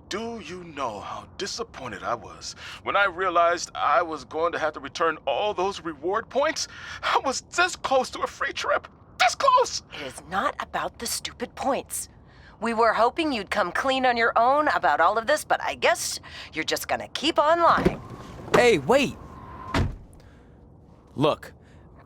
Do you know how disappointed I was when I realized I was going to have to return all those reward points? I was this close to a free trip. This close! It is not about the stupid points. We were hoping you'd come clean on your own about all of this, but I guess you're just gonna keep on lying. Hey, wait! Look,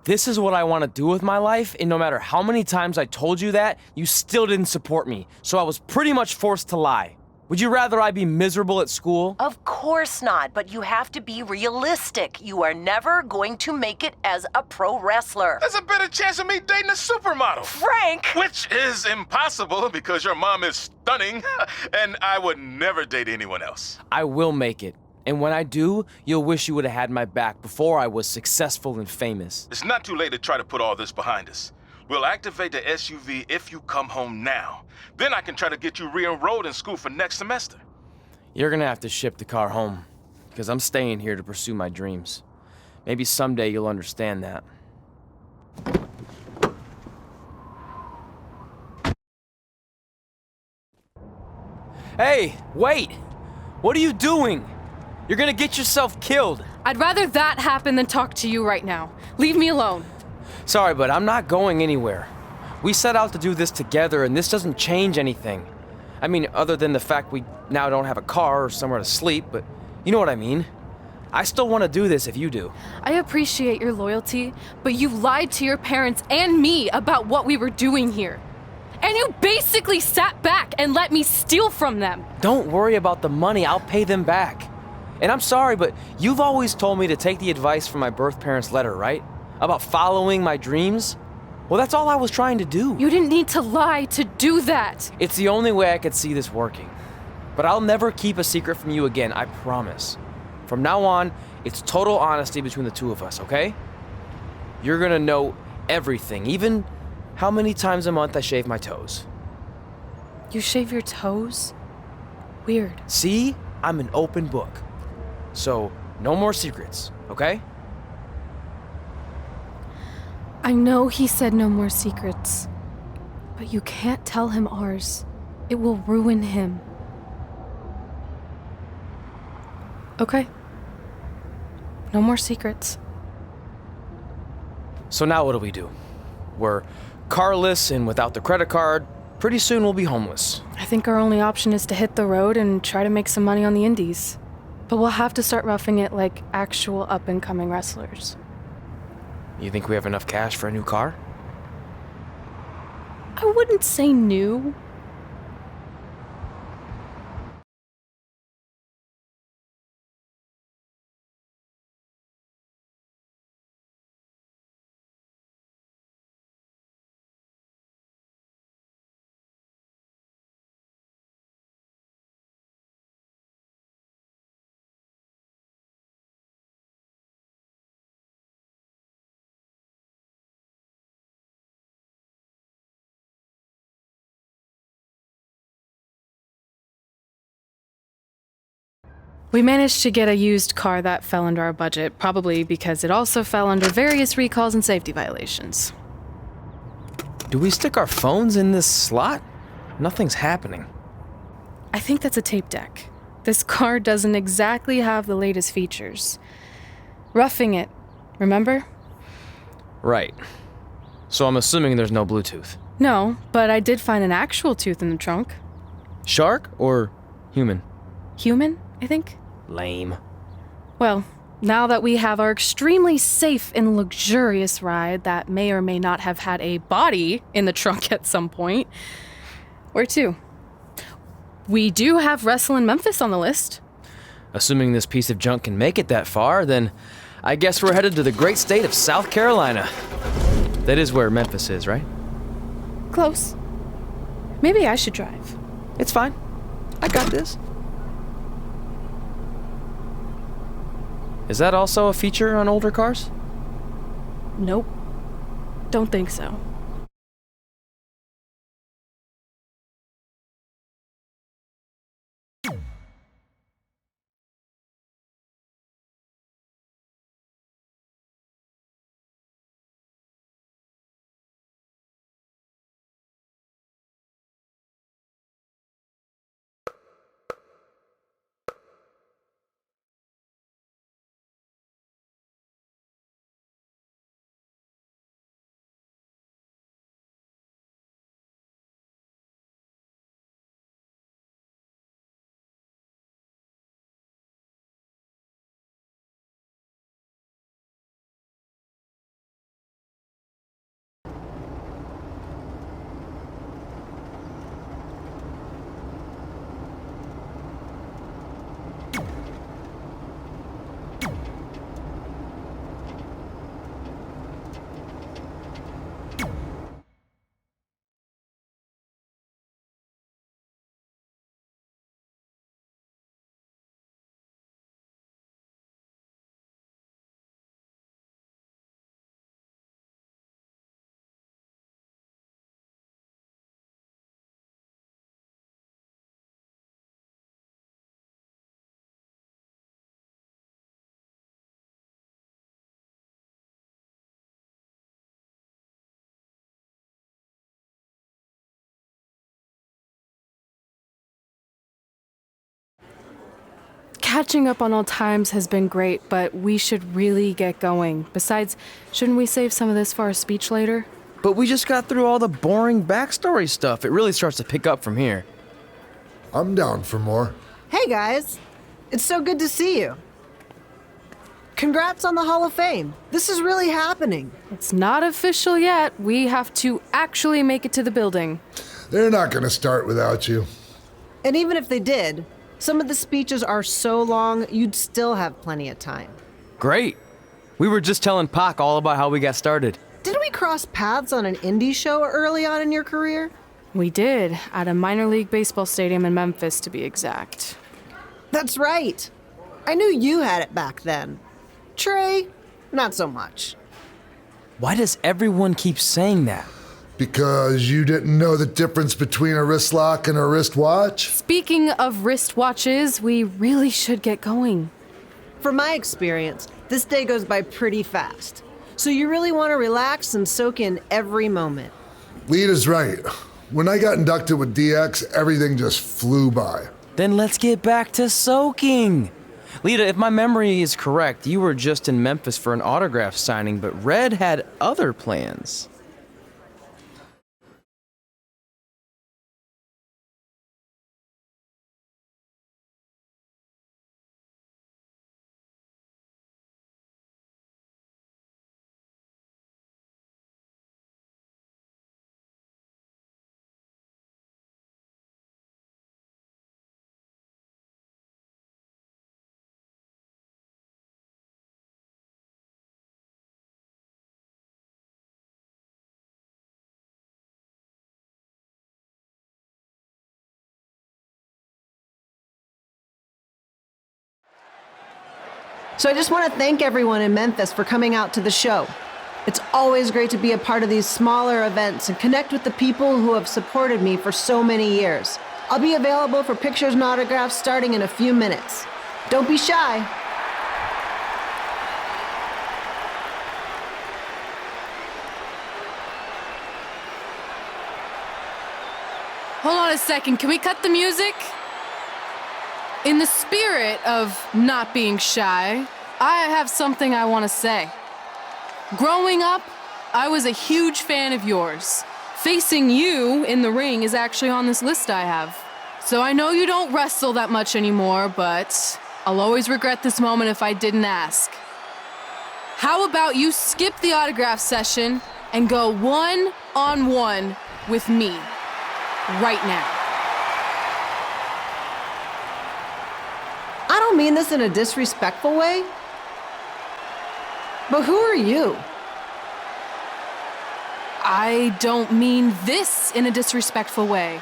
this is what I want to do with my life, and no matter how many times I told you that, you still didn't support me, so I was pretty much forced to lie. Would you rather I be miserable at school? Of course not, but you have to be realistic. You are never going to make it as a pro wrestler. There's a better chance of me dating a supermodel. Frank! Which is impossible because your mom is stunning, and I would never date anyone else. I will make it. And when I do, you'll wish you would have had my back before I was successful and famous. It's not too late to try to put all this behind us. We'll activate the SUV if you come home now. Then I can try to get you re-enrolled in school for next semester. You're gonna have to ship the car home, because I'm staying here to pursue my dreams. Maybe someday you'll understand that. Hey, wait! What are you doing? You're gonna get yourself killed. I'd rather that happen than talk to you right now. Leave me alone. Sorry, but I'm not going anywhere. We set out to do this together, and this doesn't change anything. I mean, other than the fact we now don't have a car or somewhere to sleep, but you know what I mean. I still want to do this if you do. I appreciate your loyalty, but you lied to your parents and me about what we were doing here. And you basically sat back and let me steal from them. Don't worry about the money, I'll pay them back. And I'm sorry, but you've always told me to take the advice from my birth parents' letter, right? About following my dreams? Well, that's all I was trying to do. You didn't need to lie to do that. It's the only way I could see this working. But I'll never keep a secret from you again, I promise. From now on, it's total honesty between the two of us, okay? You're gonna know everything, even how many times a month I shave my toes. You shave your toes? Weird. See? I'm an open book. So, no more secrets, okay? I know he said no more secrets, but you can't tell him ours. It will ruin him. Okay. No more secrets. So now what do? We're carless and without the credit card. Pretty soon we'll be homeless. I think our only option is to hit the road and try to make some money on the indies. But we'll have to start roughing it like actual up-and-coming wrestlers. You think we have enough cash for a new car? I wouldn't say new. We managed to get a used car that fell under our budget, probably because it also fell under various recalls and safety violations. Do we stick our phones in this slot? Nothing's happening. I think that's a tape deck. This car doesn't exactly have the latest features. Roughing it, remember? Right. So I'm assuming there's no Bluetooth. No, but I did find an actual tooth in the trunk. Shark or human? Human, I think. Lame. Well, now that we have our extremely safe and luxurious ride that may or may not have had a body in the trunk at some point, where to? We do have Wrestle in Memphis on the list. Assuming this piece of junk can make it that far, then I guess we're headed to the great state of South Carolina. That is where Memphis is, right? Close. Maybe I should drive. It's fine. I got this. Is that also a feature on older cars? Nope. Don't think so. Catching up on old times has been great, but we should really get going. Besides, shouldn't we save some of this for our speech later? But we just got through all the boring backstory stuff. It really starts to pick up from here. I'm down for more. Hey guys, it's so good to see you. Congrats on the Hall of Fame. This is really happening. It's not official yet. We have to actually make it to the building. They're not going to start without you. And even if they did, some of the speeches are so long, you'd still have plenty of time. Great. We were just telling Pac all about how we got started. Didn't we cross paths on an indie show early on in your career? We did, at a minor league baseball stadium in Memphis, to be exact. That's right. I knew you had it back then. Trey, not so much. Why does everyone keep saying that? Because you didn't know the difference between a wrist lock and a wristwatch? Speaking of wristwatches, we really should get going. From my experience, this day goes by pretty fast. So you really want to relax and soak in every moment. Lita's right. When I got inducted with DX, everything just flew by. Then let's get back to soaking. Lita, if my memory is correct, you were just in Memphis for an autograph signing, but Red had other plans. So I just want to thank everyone in Memphis for coming out to the show. It's always great to be a part of these smaller events and connect with the people who have supported me for so many years. I'll be available for pictures and autographs starting in a few minutes. Don't be shy. Hold on a second, can we cut the music? In the spirit of not being shy, I have something I want to say. Growing up, I was a huge fan of yours. Facing you in the ring is actually on this list I have. So I know you don't wrestle that much anymore, but I'll always regret this moment if I didn't ask. How about you skip the autograph session and go one-on-one with me right now? I don't mean this in a disrespectful way, but who are you? I don't mean this in a disrespectful way,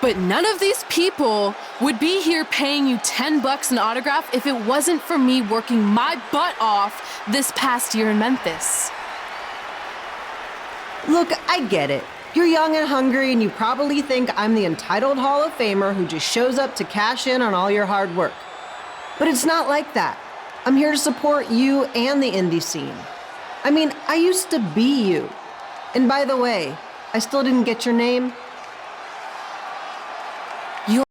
but none of these people would be here paying you $10 an autograph if it wasn't for me working my butt off this past year in Memphis. Look, I get it. You're young and hungry, and you probably think I'm the entitled Hall of Famer who just shows up to cash in on all your hard work. But it's not like that. I'm here to support you and the indie scene. I mean, I used to be you. And by the way, I still didn't get your name.